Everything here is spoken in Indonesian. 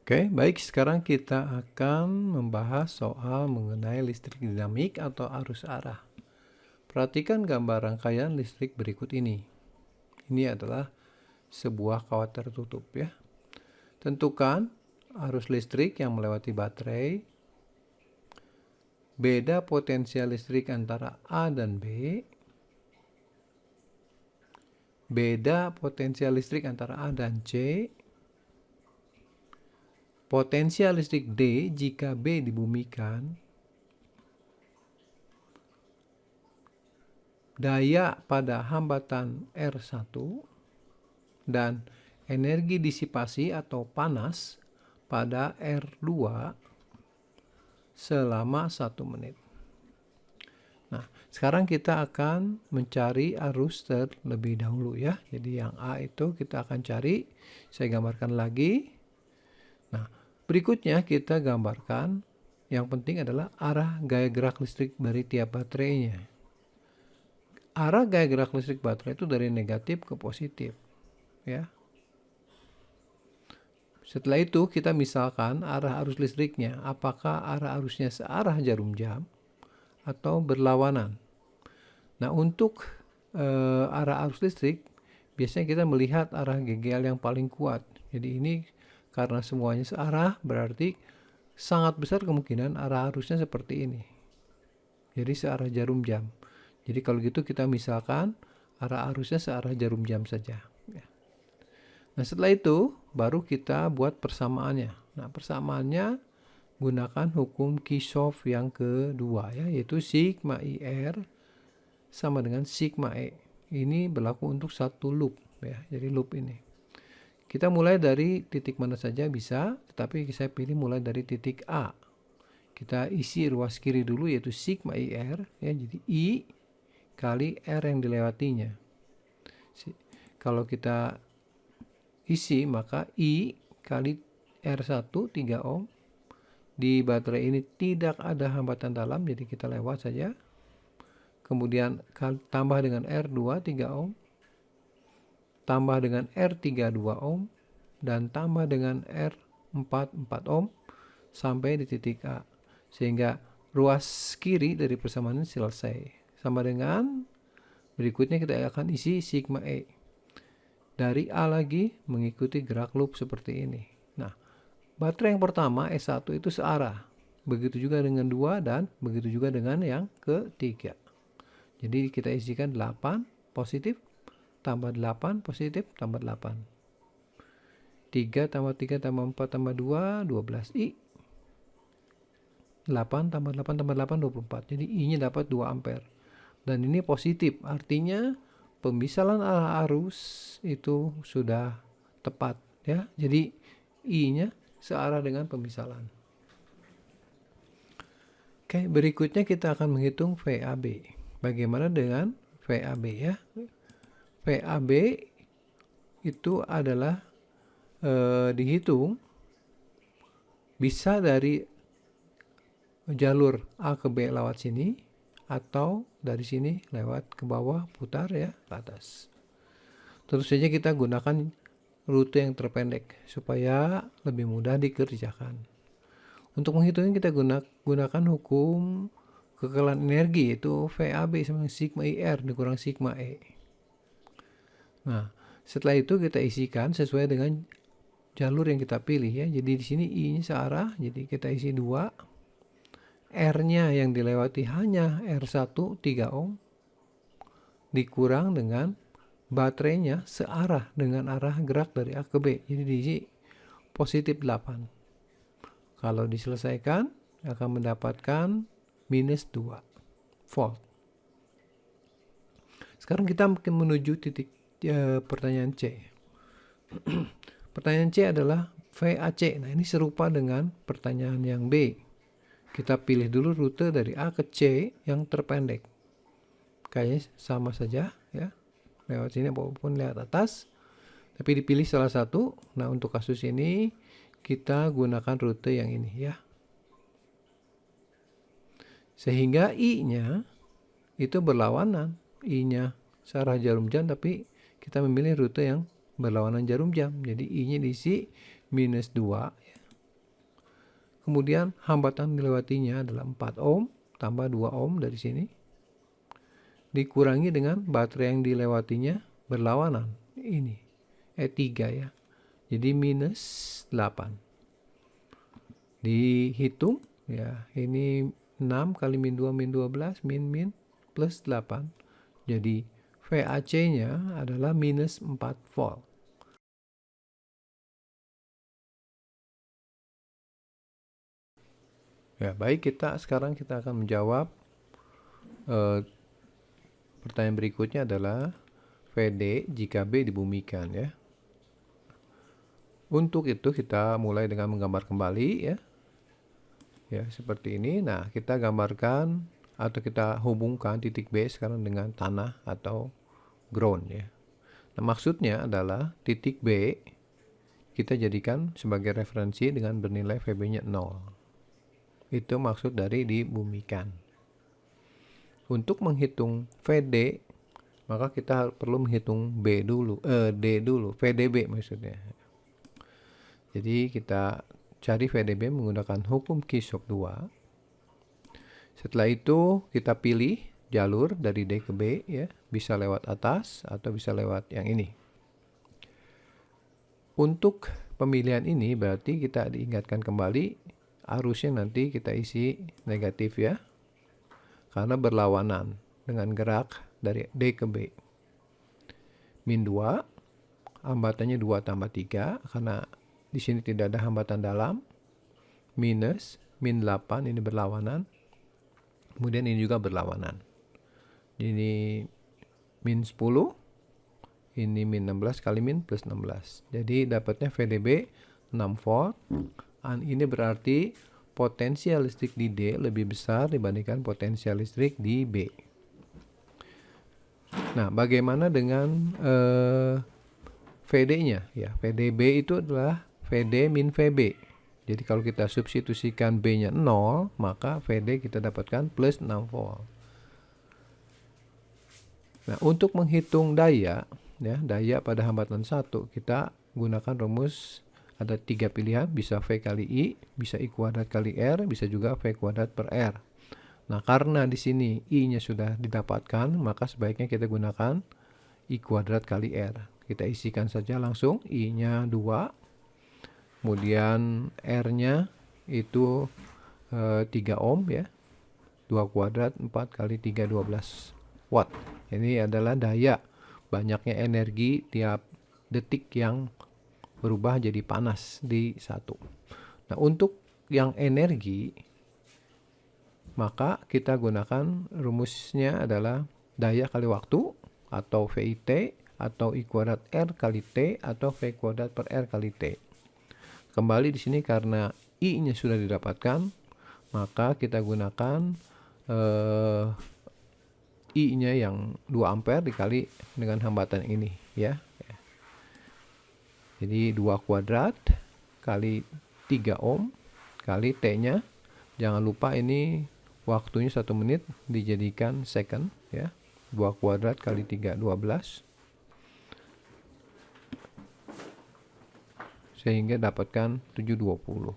Oke, baik. Sekarang kita akan membahas soal mengenai listrik dinamik atau arus arah. Perhatikan gambar rangkaian listrik berikut ini. Ini adalah sebuah kawat tertutup ya. Tentukan arus listrik yang melewati baterai. Beda potensial listrik antara A dan B. Beda potensial listrik antara A dan C. Potensial listrik D jika B dibumikan. Daya pada hambatan R1 dan energi disipasi atau panas pada R2 selama 1 menit. Nah, sekarang kita akan mencari arus terlebih dahulu ya. Jadi yang A itu kita akan cari, saya gambarkan lagi. Nah, berikutnya kita gambarkan, yang penting adalah arah gaya gerak listrik dari tiap baterainya. Arah gaya gerak listrik baterai itu dari negatif ke positif ya. Setelah itu kita misalkan arah arus listriknya, apakah arah arusnya searah jarum jam atau berlawanan. Nah, untuk arah arus listrik biasanya kita melihat arah GGL yang paling kuat. Jadi ini karena semuanya searah berarti sangat besar kemungkinan arah arusnya seperti ini. Jadi searah jarum jam. Jadi kalau gitu kita misalkan arah arusnya searah jarum jam saja. Nah, setelah itu baru kita buat persamaannya. Nah, persamaannya gunakan hukum Kirchhoff yang kedua ya, yaitu sigma IR sama dengan sigma E. Ini berlaku untuk satu loop ya. Jadi loop ini. Kita mulai dari titik mana saja bisa, tetapi saya pilih mulai dari titik A. Kita isi ruas kiri dulu yaitu sigma IR ya. Jadi I kali R yang dilewatinya. Kalau kita isi maka I kali R1 3 ohm. Di baterai ini tidak ada hambatan dalam, jadi kita lewat saja. Kemudian tambah dengan R2 3 ohm. Tambah dengan R3 2 ohm. Dan tambah dengan R4 4 ohm. Sampai di titik A. Sehingga ruas kiri dari persamaan ini selesai. Sama dengan berikutnya kita akan isi sigma E. Dari A lagi mengikuti gerak loop seperti ini. Nah, baterai yang pertama S1 itu searah. Begitu juga dengan 2 dan begitu juga dengan yang ketiga. Jadi kita isikan 8 positif tambah 8 positif tambah 8. 3 tambah 3 tambah 4 tambah 2 12 I. 8 tambah 8 tambah 8 24. Jadi I-nya dapat 2 ampere. Dan ini positif, artinya pemisalan arah arus itu sudah tepat ya. Jadi I-nya searah dengan pemisalan. Oke, berikutnya kita akan menghitung VAB. Bagaimana dengan VAB ya? VAB itu adalah dihitung bisa dari jalur A ke B lewat sini atau dari sini lewat ke bawah putar ya ke atas. Tentu saja kita gunakan rute yang terpendek supaya lebih mudah dikerjakan. Untuk menghitungnya kita gunakan hukum kekekalan energi, yaitu VAB sama sigma IR dikurang sigma E. Nah, setelah itu kita isikan sesuai dengan jalur yang kita pilih ya. Jadi di sini I-nya searah, jadi kita isi 2. R-nya yang dilewati hanya R1 3 ohm dikurang dengan baterainya searah dengan arah gerak dari A ke B. Jadi diisi positif 8. Kalau diselesaikan akan mendapatkan minus 2 volt. Sekarang kita menuju titik pertanyaan C. Pertanyaan C adalah VAC. Nah, ini serupa dengan pertanyaan yang B. Kita pilih dulu rute dari A ke C yang terpendek. Kayaknya sama saja ya. Lewat sini maupun lewat atas. Tapi dipilih salah satu. Nah, untuk kasus ini kita gunakan rute yang ini ya. Sehingga I-nya itu berlawanan. I-nya searah jarum jam tapi kita memilih rute yang berlawanan jarum jam. Jadi I-nya diisi minus 2 ya. kemudian hambatan dilewatinya adalah 4 ohm tambah 2 ohm dari sini, dikurangi dengan baterai yang dilewatinya berlawanan. Ini 3 ya. Jadi minus 8. Dihitung ya, ini 6 kali min 2 min 12 min plus 8. Jadi VAC-nya adalah minus 4 volt. Ya, baik, sekarang kita akan menjawab pertanyaan berikutnya adalah VD jika B dibumikan ya. Untuk itu kita mulai dengan menggambar kembali ya. Ya, seperti ini. Nah, kita gambarkan atau kita hubungkan titik B sekarang dengan tanah atau ground ya. Nah, maksudnya adalah titik B kita jadikan sebagai referensi dengan bernilai VB-nya 0. Itu maksud dari dibumikan. Untuk menghitung VD, maka kita perlu menghitung D dulu, VDB maksudnya. Jadi kita cari VDB menggunakan hukum Kirchhoff 2. Setelah itu kita pilih jalur dari D ke B ya, bisa lewat atas atau bisa lewat yang ini. Untuk pemilihan ini berarti kita diingatkan kembali arusnya nanti kita isi negatif ya, karena berlawanan dengan gerak dari D ke B. Min 2, hambatannya 2 tambah 3, karena di sini tidak ada hambatan dalam. Minus, min 8, ini berlawanan. Kemudian ini juga berlawanan. Ini min 10, ini min 16 kali min plus 16. Jadi dapatnya VDB 6 volt. Ini berarti potensial listrik di D lebih besar dibandingkan potensial listrik di B. Nah, bagaimana dengan VD-nya? Ya, VDB itu adalah VD min VB. Jadi kalau kita substitusikan B-nya 0, maka VD kita dapatkan plus 6 volt. Nah, untuk menghitung daya, ya, daya pada hambatan 1, kita gunakan rumus. Ada 3 pilihan, bisa V kali I, bisa I kuadrat kali R, bisa juga V kuadrat per R. Nah, karena di sini I-nya sudah didapatkan, maka sebaiknya kita gunakan I kuadrat kali R. Kita isikan saja langsung, I-nya 2, kemudian R-nya itu 3 ohm ya, 2 kuadrat 4 kali 3, 12 watt. Ini adalah daya, banyaknya energi tiap detik yang berubah jadi panas di 1. Nah, untuk yang energi, maka kita gunakan rumusnya adalah daya kali waktu atau VIT atau I kuadrat R kali T atau V kuadrat per R kali T. Kembali di sini karena I-nya sudah didapatkan, maka kita gunakan I-nya yang 2 ampere dikali dengan hambatan ini ya. Jadi 2 kuadrat kali 3 ohm kali T-nya. Jangan lupa ini waktunya 1 menit dijadikan second ya. 2 kuadrat kali 3, 12. Sehingga dapatkan 720.